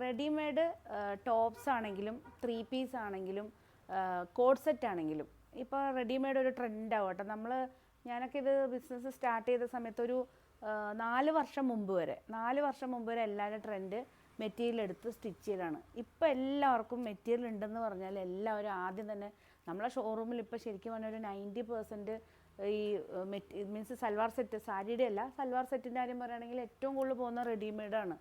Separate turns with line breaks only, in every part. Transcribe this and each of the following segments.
Readymade tops ആണെങ്കിലും 3 piece ആണെങ്കിലും code set ആണെങ്കിലും ഇപ്പോൾ റെഡിമെയ്ഡ് ഒരു ട്രെൻഡ് ആവട്ടെ. ഞാനൊക്കെ ഇത് ബിസിനസ് സ്റ്റാർട്ട് ചെയ്ത സമയത്ത് ഒരു 4 വർഷം മുമ്പ് വരെ എല്ലാവരും ട്രെൻഡ് മെറ്റീരിയൽ എടുത്ത് സ്റ്റിച്ച് ചെയ്താണ്. ഇപ്പോൾ എല്ലാവർക്കും മെറ്റീരിയൽ ഉണ്ടെന്ന് പറഞ്ഞാൽ എല്ലാവരും ആദ്യം തന്നെ നമ്മളെ ഷോറൂമിൽ ഇപ്പോൾ ശരിക്കും പറഞ്ഞാൽ ഒരു 90% ഈ മീൻസ് സൽവാർ സെറ്റ്, സാരിയുടെ അല്ല, സൽവാർ സെറ്റിൻ്റെ കാര്യം പറയുകയാണെങ്കിൽ ഏറ്റവും കൂടുതൽ പോകുന്ന റെഡിമെയ്ഡാണ്.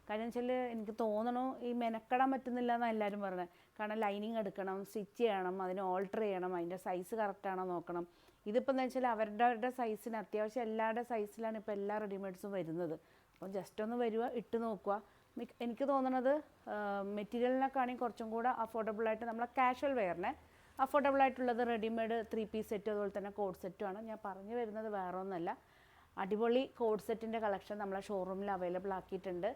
കാര്യം വെച്ചാൽ എനിക്ക് തോന്നണു ഈ മെനക്കെടാൻ പറ്റുന്നില്ല എന്നാണ് എല്ലാവരും പറയുന്നത്. കാരണം ലൈനിങ് എടുക്കണം, സ്റ്റിച്ച് ചെയ്യണം, അതിന് ഓൾട്ടർ ചെയ്യണം, അതിൻ്റെ സൈസ് കറക്റ്റാണോ നോക്കണം. ഇതിപ്പോൾ എന്താ വെച്ചാൽ അവരുടെ സൈസിന് അത്യാവശ്യം എല്ലാവരുടെ സൈസിലാണ് ഇപ്പോൾ എല്ലാ റെഡിമെയ്ഡ്സും വരുന്നത്. അപ്പോൾ ജസ്റ്റ് ഒന്ന് വരിക, ഇട്ട് നോക്കുക. എനിക്ക് തോന്നുന്നത് മെറ്റീരിയലിനൊക്കെയാണെങ്കിൽ കുറച്ചും കൂടെ അഫോർഡബിളായിട്ട് നമ്മളെ കാഷ്വൽ വെയറിനെ അഫോർഡബിളായിട്ടുള്ളത് റെഡിമെയ്ഡ് 3 പീസ് സെറ്റ് അതുപോലെ തന്നെ കോഡ് സെറ്റുമാണ്. ഞാൻ പറഞ്ഞു വരുന്നത് വേറെ ഒന്നല്ല, അടിപൊളി കോഡ് സെറ്റിൻ്റെ കളക്ഷൻ നമ്മളെ ഷോറൂമിൽ അവൈലബിൾ ആക്കിയിട്ടുണ്ട്.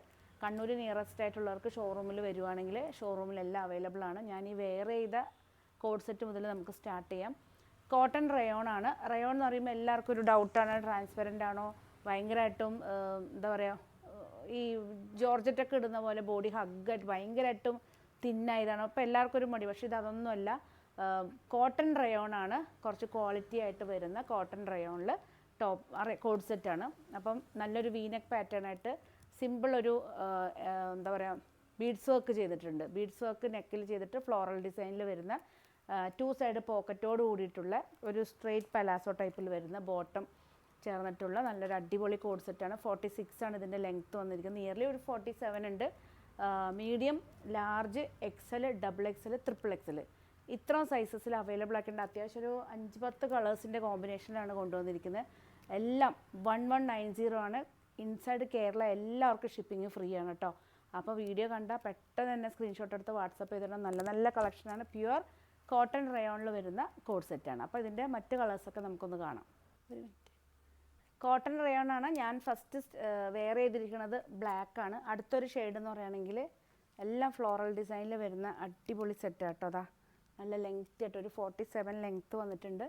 കണ്ണൂർ നിയറസ്റ്റ് ആയിട്ടുള്ളവർക്ക് ഷോറൂമിൽ വരുവാണെങ്കിൽ ഷോറൂമിലെല്ലാം അവൈലബിൾ ആണ്. ഞാൻ ഈ വെയർ ചെയ്ത കോഡ് സെറ്റ് മുതൽ നമുക്ക് സ്റ്റാർട്ട് ചെയ്യാം. കോട്ടൺ റയോൺ ആണ്. റയോൺ എന്ന് പറയുമ്പോൾ എല്ലാവർക്കും ഒരു ഡൗട്ടാണ്, ട്രാൻസ്പെറൻ്റ് ആണോ, ഭയങ്കരമായിട്ടും എന്താ പറയുക, ഈ ജോർജറ്റൊക്കെ ഇടുന്ന പോലെ ബോഡി ഹഗ്ഗായിട്ട് ഭയങ്കരമായിട്ടും തിന്നായതാണ്. അപ്പോൾ എല്ലാവർക്കും ഒരു മടി. പക്ഷേ ഇതൊന്നുമല്ല, കോട്ടൺ റയോൺ ആണ്. കുറച്ച് ക്വാളിറ്റി ആയിട്ട് വരുന്ന കോട്ടൺ റയോണിൽ കോഡ് സെറ്റാണ്. അപ്പം നല്ലൊരു വീനെക്ക് പാറ്റേൺ ആയിട്ട് സിമ്പിൾ ഒരു എന്താ പറയുക, ബീഡ്സ് വർക്ക് ചെയ്തിട്ടുണ്ട്. ബീഡ്സ് വർക്ക് നെക്കിൽ ചെയ്തിട്ട് ഫ്ലോറൽ ഡിസൈനിൽ വരുന്ന 2 സൈഡ് പോക്കറ്റോട് കൂടിയിട്ടുള്ള ഒരു സ്ട്രെയിറ്റ് പലാസോ ടൈപ്പിൽ വരുന്ന ബോട്ടം ചേർന്നിട്ടുള്ള നല്ലൊരു അടിപൊളി കോഡ് സെറ്റാണ്. 46 ആണ് ഇതിൻ്റെ ലെങ്ത്ത് വന്നിരിക്കുന്നത്. നിയർലി ഒരു 47 ഉണ്ട്. Medium, large, XL, XXL, XXL ഇത്രയും സൈസസിൽ അവൈലബിൾ ആക്കിയിട്ടുണ്ട്. അത്യാവശ്യം ഒരു 5-10 കളേഴ്സിൻ്റെ കോമ്പിനേഷനിലാണ് കൊണ്ടുവന്നിരിക്കുന്നത്. എല്ലാം 1190 ആണ്. ഇൻസൈഡ് കേരള എല്ലാവർക്കും ഷിപ്പിംഗ് ഫ്രീ ആണ് കേട്ടോ. അപ്പോൾ വീഡിയോ കണ്ടാൽ പെട്ടെന്ന് തന്നെ സ്ക്രീൻഷോട്ട് എടുത്ത് വാട്സപ്പ് ചെയ്തിട്ട് നല്ല നല്ല കളക്ഷനാണ്. പ്യുവർ കോട്ടൺ റയോണിൽ വരുന്ന കോഡ് സെറ്റാണ്. അപ്പോൾ ഇതിൻ്റെ മറ്റ് കളേഴ്സൊക്കെ നമുക്കൊന്ന് കാണാം. ഒരു മിനിറ്റ്. കോട്ടൺ റയോൺ ആണ്. ഞാൻ ഫസ്റ്റ് വെയർ ചെയ്തിരിക്കുന്നത് ബ്ലാക്ക് ആണ്. അടുത്തൊരു ഷെയ്ഡ് എന്ന് പറയുകയാണെങ്കിൽ എല്ലാം ഫ്ലോറൽ ഡിസൈനിൽ വരുന്ന അടിപൊളി സെറ്റ് കേട്ടോ. അതാ നല്ല ലെങ്ത് ആയിട്ട് ഒരു 47 ലെങ്ത്ത് വന്നിട്ടുണ്ട്.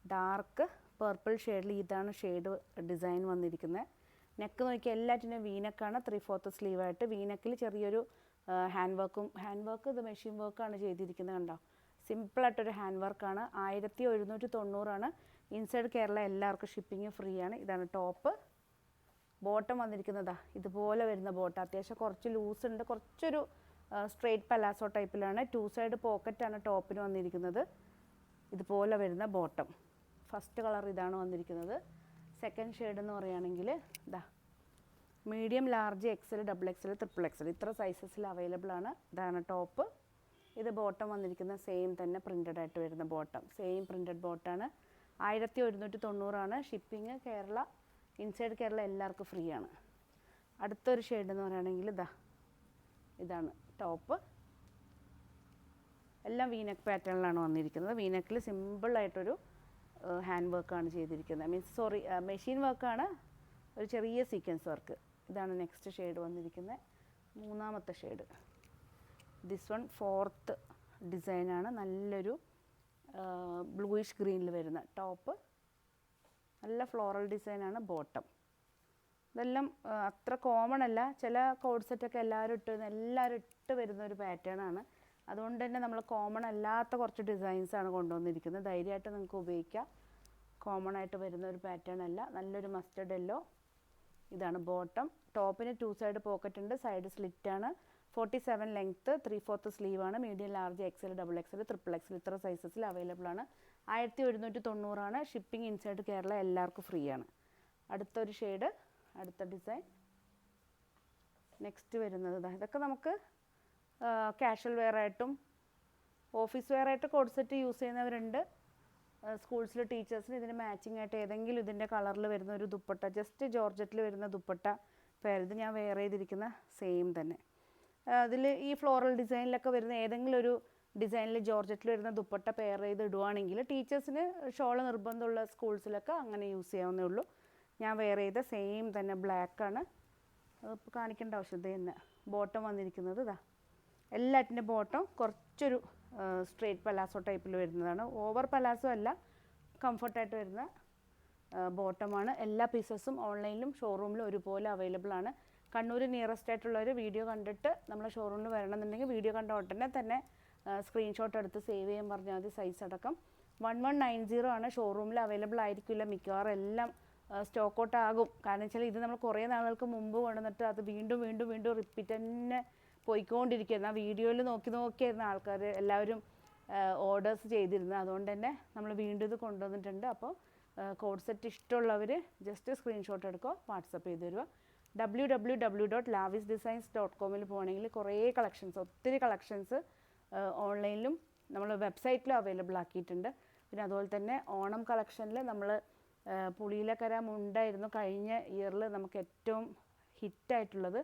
ഡാർക്ക് പർപ്പിൾ ഷെയ്ഡിൽ ഇതാണ് ഷെയ്ഡ് ഡിസൈൻ വന്നിരിക്കുന്നത്. നെക്ക് നോക്കിയാൽ എല്ലാറ്റിനും വീനെക്കാണ്. 3/4 സ്ലീവായിട്ട് വീനെക്കിൽ ചെറിയൊരു ഹാൻഡ് വർക്ക് ഇത് മെഷീൻ വർക്കാണ് ചെയ്തിരിക്കുന്നത്. കണ്ടോ, സിമ്പിളായിട്ടൊരു ഹാൻഡ് വർക്കാണ്. 1190 ഇൻസൈഡ് കേരള എല്ലാവർക്കും ഷിപ്പിംഗ് ഫ്രീ ആണ്. ഇതാണ് ടോപ്പ്. ബോട്ടം വന്നിരിക്കുന്നതാ ഇതുപോലെ വരുന്ന ബോട്ടം. അത്യാവശ്യം കുറച്ച് ലൂസ് ഉണ്ട്, കുറച്ചൊരു സ്ട്രെയിറ്റ് പലാസോ ടൈപ്പിലാണ്. 2 സൈഡ് പോക്കറ്റാണ് ടോപ്പിന് വന്നിരിക്കുന്നത്. ഇതുപോലെ വരുന്ന ബോട്ടം. ഫസ്റ്റ് കളർ ഇതാണ് വന്നിരിക്കുന്നത്. സെക്കൻഡ് ഷെയ്ഡ് എന്ന് പറയുകയാണെങ്കിൽ ഇതാ medium, large, XL, XXL, XXL ഇത്ര സൈസസിൽ അവൈലബിൾ ആണ്. ഇതാണ് ടോപ്പ്. ഇത് ബോട്ടം വന്നിരിക്കുന്ന സെയിം തന്നെ പ്രിൻ്റഡ് ആയിട്ട് വരുന്ന ബോട്ടം. സെയിം പ്രിൻ്റഡ് ബോട്ടാണ്. 1190 ഷിപ്പിംഗ് കേരള, ഇൻസൈഡ് കേരള എല്ലാവർക്കും ഫ്രീ ആണ്. അടുത്തൊരു ഷെയ്ഡ് എന്ന് പറയുകയാണെങ്കിൽ ഇതാണ് ടോപ്പ്. എല്ലാം വീനെക്ക് പാറ്റേണിലാണ് വന്നിരിക്കുന്നത്. വീനെക്കിൽ സിമ്പിളായിട്ടൊരു ഹാൻഡ് വർക്കാണ് ചെയ്തിരിക്കുന്നത്. മെഷീൻ വർക്കാണ്, ഒരു ചെറിയ സീക്വൻസ് വർക്ക്. ഇതാണ് നെക്സ്റ്റ് ഷെയ്ഡ് വന്നിരിക്കുന്നത്, മൂന്നാമത്തെ ഷെയ്ഡ്. ദിസ് വൺ 4th ഡിസൈനാണ്. നല്ലൊരു ബ്ലൂയിഷ് ഗ്രീനിൽ വരുന്ന ടോപ്പ്. നല്ല ഫ്ലോറൽ ഡിസൈനാണ് ബോട്ടം. ഇതെല്ലാം അത്ര കോമൺ അല്ല. ചില കോഡ് സെറ്റൊക്കെ എല്ലാവരും ഇട്ട് വരുന്ന ഒരു പാറ്റേൺ ആണ്. അതുകൊണ്ട് തന്നെ നമ്മൾ കോമൺ അല്ലാത്ത കുറച്ച് ഡിസൈൻസാണ് കൊണ്ടുവന്നിരിക്കുന്നത്. ധൈര്യമായിട്ട് നിങ്ങൾക്ക് ഉപയോഗിക്കാം. കോമൺ ആയിട്ട് വരുന്ന ഒരു പാറ്റേൺ അല്ല. നല്ലൊരു മസ്റ്റർഡ് യെല്ലോ. ഇതാണ് ബോട്ടം. ടോപ്പിന് 2 സൈഡ് പോക്കറ്റ് ഉണ്ട്, സൈഡ് സ്ലിറ്റാണ്. 47 ലെങ്ത്ത്, 3/4 സ്ലീവാണ്. Medium, large, XL, XXL, XXL ഇത്ര സൈസസിൽ അവൈലബിൾ ആണ്. 1190 ഷിപ്പിംഗ് ഇൻസൈഡ് കേരള എല്ലാവർക്കും ഫ്രീ ആണ്. അടുത്തൊരു ഷെയ്ഡ്, അടുത്ത ഡിസൈൻ. നെക്സ്റ്റ് വരുന്നത് ഇതൊക്കെ നമുക്ക് കാഷ്വൽ വെയർ ആയിട്ടും ഓഫീസ് വെയർ ആയിട്ട് കോഡ് സെറ്റ് യൂസ് ചെയ്യുന്നവരുണ്ട്. സ്കൂൾസിൽ ടീച്ചേഴ്സിന് ഇതിന് മാച്ചിങ് ആയിട്ട് ഏതെങ്കിലും ഇതിൻ്റെ കളറിൽ വരുന്ന ഒരു ദുപ്പട്ട, ജസ്റ്റ് ജോർജറ്റിൽ വരുന്ന ദുപ്പട്ട പെയർ. ഇത് ഞാൻ വെയർ ചെയ്തിരിക്കുന്ന സെയിം തന്നെ. അതിൽ ഈ ഫ്ലോറൽ ഡിസൈനിലൊക്കെ വരുന്ന ഏതെങ്കിലും ഒരു ഡിസൈനിൽ ജോർജറ്റിൽ വരുന്ന ദുപ്പട്ട പെയർ ചെയ്ത് ഇടുവാണെങ്കിൽ ടീച്ചേഴ്സിന് ഷോൾ നിർബന്ധമുള്ള സ്കൂൾസിലൊക്കെ അങ്ങനെ യൂസ് ചെയ്യാവുന്നേ ഉള്ളൂ. ഞാൻ വെയർ ചെയ്ത സെയിം തന്നെ ബ്ലാക്കാണ്. അതിപ്പോൾ കാണിക്കേണ്ട ആവശ്യം തന്നെ. ബോട്ടം വന്നിരിക്കുന്നത് എല്ലാറ്റിൻ്റെ ബോട്ടം കുറച്ചൊരു സ്ട്രെയിറ്റ് പലാസോ ടൈപ്പിൽ വരുന്നതാണ്. ഓവർ പലാസോ അല്ല, കംഫർട്ടായിട്ട് വരുന്ന ബോട്ടമാണ്. എല്ലാ പീസസും ഓൺലൈനിലും ഷോറൂമിലും ഒരുപോലെ അവൈലബിൾ ആണ്. കണ്ണൂർ നിയറസ്റ്റ് ആയിട്ടുള്ളവർ വീഡിയോ കണ്ടിട്ട് നമ്മളെ ഷോറൂമിൽ വരണമെന്നുണ്ടെങ്കിൽ വീഡിയോ കണ്ട ഉടനെ തന്നെ സ്ക്രീൻഷോട്ട് എടുത്ത് സേവ് ചെയ്യാൻ പറഞ്ഞാൽ മതി. സൈസ് അടക്കം 1190 ആണ്. ഷോറൂമിൽ അവൈലബിൾ ആയിരിക്കില്ല, മിക്കവാറും എല്ലാം സ്റ്റോക്ക് ഔട്ട് ആകും. കാരണം വെച്ചാൽ ഇത് നമ്മൾ കുറേ നാളുകൾക്ക് മുമ്പ് കൊണ്ടുവന്നിട്ട് അത് വീണ്ടും വീണ്ടും വീണ്ടും റിപ്പീറ്റ് തന്നെ പോയിക്കൊണ്ടിരിക്കുകയായിരുന്നു. ആ വീഡിയോയിൽ നോക്കി നോക്കിയായിരുന്നു ആൾക്കാർ എല്ലാവരും ഓർഡേഴ്സ് ചെയ്തിരുന്നത്. അതുകൊണ്ട് തന്നെ നമ്മൾ വീണ്ടും ഇത് കൊണ്ടുവന്നിട്ടുണ്ട്. അപ്പോൾ കോഡ് സെറ്റ് ഇഷ്ടമുള്ളവർ ജസ്റ്റ് സ്ക്രീൻഷോട്ട് എടുക്കുക, വാട്സപ്പ് ചെയ്ത് തരുക. www.lavisdesigns.com പോകണമെങ്കിൽ കുറേ കളക്ഷൻസ്, ഒത്തിരി കളക്ഷൻസ് ഓൺലൈനിലും നമ്മൾ വെബ്സൈറ്റിലും അവൈലബിൾ ആക്കിയിട്ടുണ്ട്. പിന്നെ അതുപോലെ തന്നെ ഓണം കളക്ഷനിൽ നമ്മൾ പുളിയിലക്കര മുണ്ടായിരുന്നു കഴിഞ്ഞ ഇയറിൽ നമുക്ക് ഏറ്റവും ഹിറ്റായിട്ടുള്ളത്.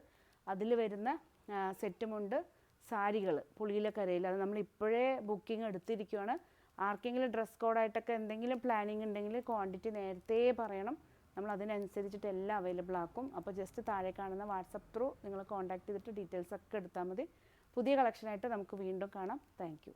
അതിൽ വരുന്ന സെറ്റുമുണ്ട് സാരികൾ പുളിയിലക്കരയിൽ, അത് നമ്മൾ ഇപ്പോഴേ ബുക്കിംഗ് എടുത്തിരിക്കുകയാണ്. ആർക്കെങ്കിലും ഡ്രസ് കോഡായിട്ടൊക്കെ എന്തെങ്കിലും പ്ലാനിങ് ഉണ്ടെങ്കിൽ ക്വാണ്ടിറ്റി നേരത്തെ പറയണം, നമ്മൾ അതിനനുസരിച്ചിട്ട് എല്ലാം അവൈലബിൾ ആക്കും. അപ്പോൾ ജസ്റ്റ് താഴെ കാണുന്ന വാട്സപ്പ് ത്രൂ നിങ്ങൾ കോൺടാക്ട് ചെയ്തിട്ട് ഡീറ്റെയിൽസ് ഒക്കെ എടുത്താൽ മതി. പുതിയ കളക്ഷനായിട്ട് നമുക്ക് വീണ്ടും കാണാം. താങ്ക്